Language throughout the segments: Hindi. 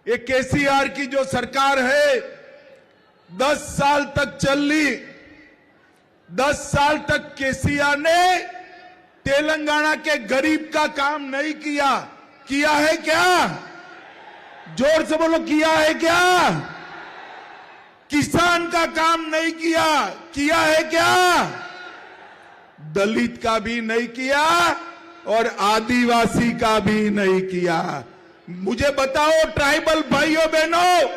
ये केसीआर की जो सरकार है 10 साल तक चल ली। 10 साल तक केसीआर ने तेलंगाना के गरीब का काम नहीं किया। किया है क्या? जोर से बोलो, किया है क्या? किसान का काम नहीं किया। किया है क्या? दलित का भी नहीं किया और आदिवासी का भी नहीं किया। मुझे बताओ ट्राइबल भाइयों बहनों,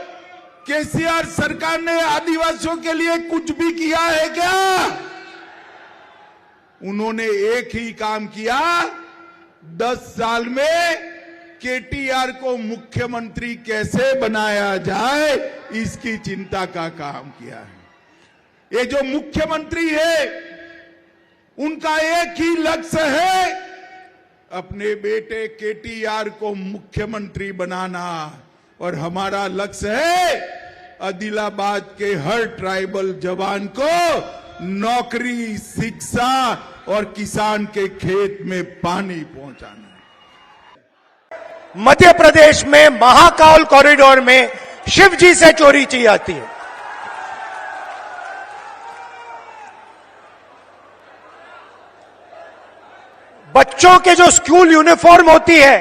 केसीआर सरकार ने आदिवासियों के लिए कुछ भी किया है क्या? उन्होंने एक ही काम किया, 10 साल में केटीआर को मुख्यमंत्री कैसे बनाया जाए इसकी चिंता का काम किया है। ये जो मुख्यमंत्री है उनका एक ही लक्ष्य है, अपने बेटे केटीआर को मुख्यमंत्री बनाना। और हमारा लक्ष्य है आदिलाबाद के हर ट्राइबल जवान को नौकरी, शिक्षा और किसान के खेत में पानी पहुंचाना। मध्य प्रदेश में महाकाल कॉरिडोर में शिव जी से चोरी की जाती है। बच्चों के जो स्कूल यूनिफॉर्म होती है,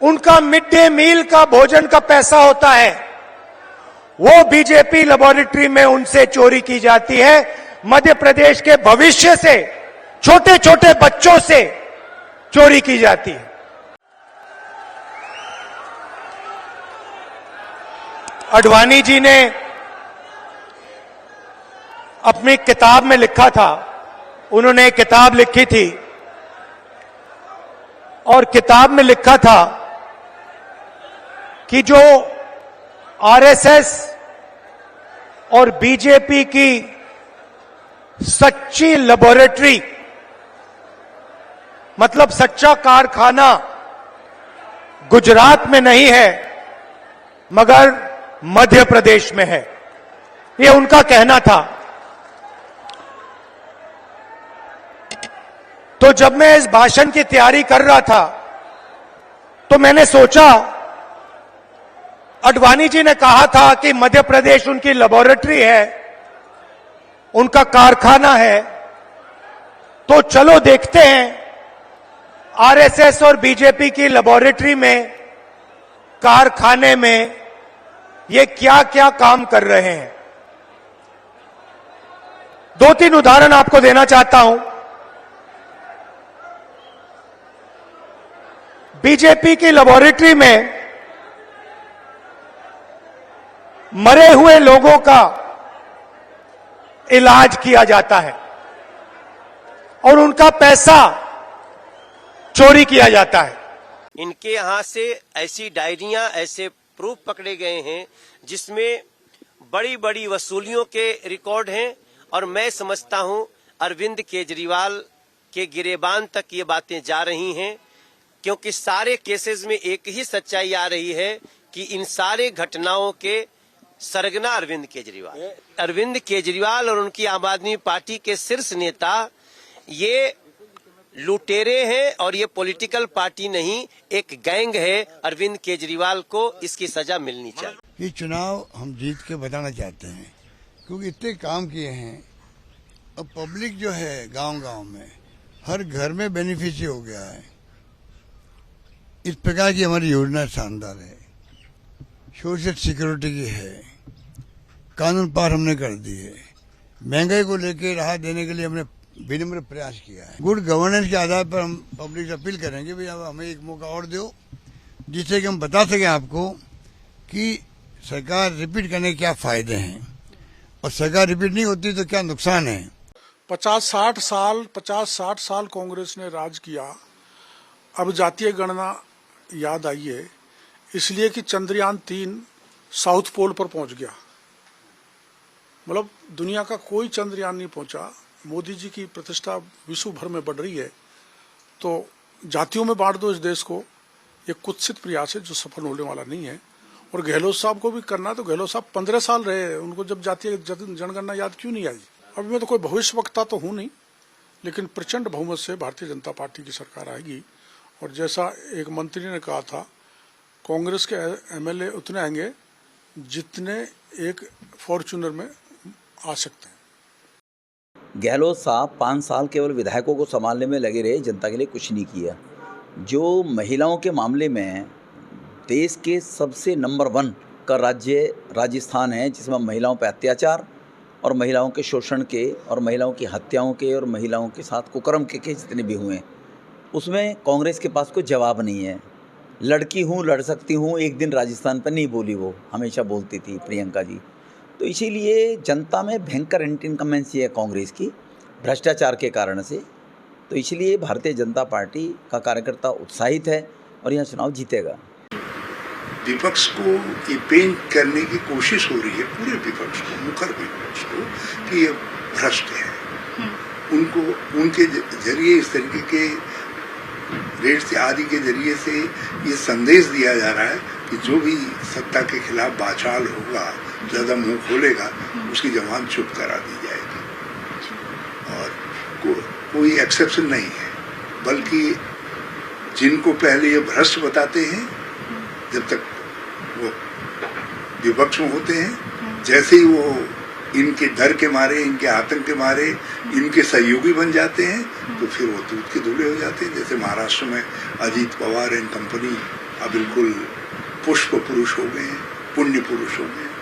उनका मिड डे मील का भोजन का पैसा होता है, वो बीजेपी लेबोरेटरी में उनसे चोरी की जाती है। मध्य प्रदेश के भविष्य से, छोटे छोटे बच्चों से चोरी की जाती है। अडवाणी जी ने अपनी किताब में लिखा था, उन्होंने एक किताब लिखी थी और किताब में लिखा था कि जो आरएसएस और बीजेपी की सच्ची लेबोरेटरी, मतलब सच्चा कारखाना गुजरात में नहीं है मगर मध्य प्रदेश में है, ये उनका कहना था। तो जब मैं इस भाषण की तैयारी कर रहा था तो मैंने सोचा, अडवाणी जी ने कहा था कि मध्य प्रदेश उनकी लेबोरेटरी है, उनका कारखाना है, तो चलो देखते हैं आरएसएस और बीजेपी की लेबोरेटरी में, कारखाने में ये क्या क्या काम कर रहे हैं। 2-3 उदाहरण आपको देना चाहता हूं। बीजेपी की लेबोरेटरी में मरे हुए लोगों का इलाज किया जाता है और उनका पैसा चोरी किया जाता है। इनके यहां से ऐसी डायरियां, ऐसे प्रूफ पकड़े गए हैं जिसमें बड़ी बड़ी वसूलियों के रिकॉर्ड हैं। और मैं समझता हूं अरविंद केजरीवाल के गिरेबान तक ये बातें जा रही हैं, क्योंकि सारे केसेस में एक ही सच्चाई आ रही है कि इन सारे घटनाओं के सरगना अरविंद केजरीवाल और उनकी आम आदमी पार्टी के शीर्ष नेता ये लुटेरे हैं और ये पॉलिटिकल पार्टी नहीं, एक गैंग है। अरविंद केजरीवाल को इसकी सजा मिलनी चाहिए। ये चुनाव हम जीत के बताना चाहते हैं, क्योंकि इतने काम किए हैं। अब पब्लिक जो है गांव-गांव में हर घर में बेनिफिशियरी हो गया है। इस प्रकार की हमारी योजना शानदार है, सोशल सिक्योरिटी की है, कानून पार हमने कर दी है, महंगाई को लेकर राहत देने के लिए हमने विनम्र प्रयास किया है। गुड गवर्नेंस के आधार पर हम पब्लिक से अपील करेंगे, भाई अब हमें एक मौका और दो, जिससे कि हम बता सकें आपको कि सरकार रिपीट करने के क्या फायदे हैं और सरकार रिपीट नहीं होती तो क्या नुकसान है। 50-60 साल कांग्रेस ने राज किया। अब जातीय गणना याद आई है, इसलिए कि चंद्रयान 3 साउथ पोल पर पहुंच गया। मतलब दुनिया का कोई चंद्रयान नहीं पहुंचा। मोदी जी की प्रतिष्ठा विश्व भर में बढ़ रही है, तो जातियों में बांट दो इस देश को, ये कुत्सित प्रयास है जो सफल होने वाला नहीं है। और गहलोत साहब को भी करना, तो गहलोत साहब 15 साल रहे, उनको जब जातीय जनगणना याद क्यों नहीं आई। अभी मैं तो कोई भविष्यवक्ता तो हूं नहीं, लेकिन प्रचंड बहुमत से भारतीय जनता पार्टी की सरकार आएगी। और जैसा एक मंत्री ने कहा था कांग्रेस के एमएलए उतने आएंगे जितने एक फॉर्च्यूनर में आ सकते हैं। गहलोत साहब 5 साल केवल विधायकों को संभालने में लगे रहे, जनता के लिए कुछ नहीं किया। जो महिलाओं के मामले में देश के सबसे नंबर 1 का राज्य राजस्थान है, जिसमें महिलाओं पर अत्याचार और महिलाओं के शोषण के और महिलाओं की हत्याओं के और महिलाओं के साथ कुकर्म के केस जितने भी हुए, उसमें कांग्रेस के पास कोई जवाब नहीं है। लड़की हूँ, लड़ सकती हूँ, एक दिन राजस्थान पर नहीं बोली, वो हमेशा बोलती थी प्रियंका जी। तो इसीलिए जनता में भयंकर एंटी इनकम्बेंसी है कांग्रेस की, भ्रष्टाचार के कारण से। तो इसलिए भारतीय जनता पार्टी का कार्यकर्ता उत्साहित है और यह चुनाव जीतेगा। विपक्ष को ये पेंट करने की कोशिश हो रही है, पूरे विपक्ष को, मुखर विपक्ष को, कि ये भ्रष्ट है। उनको उनके जरिए इस तरीके के रेट्स आदि के जरिए से ये संदेश दिया जा रहा है कि जो भी सत्ता के खिलाफ बाचाल होगा, ज्यादा मुंह खोलेगा, उसकी जबान चुप करा दी जाएगी। और कोई एक्सेप्शन नहीं है, बल्कि जिनको पहले ये भ्रष्ट बताते हैं, जब तक वो विपक्ष में होते हैं, जैसे ही वो इनके डर के मारे, इनके आतंक के मारे इनके सहयोगी बन जाते हैं, तो फिर वो दूध के धुले हो जाते हैं। जैसे महाराष्ट्र में अजीत पवार एंड कंपनी अब बिल्कुल पुष्प पुरुष हो गए हैं, पुण्य पुरुष हो गए हैं।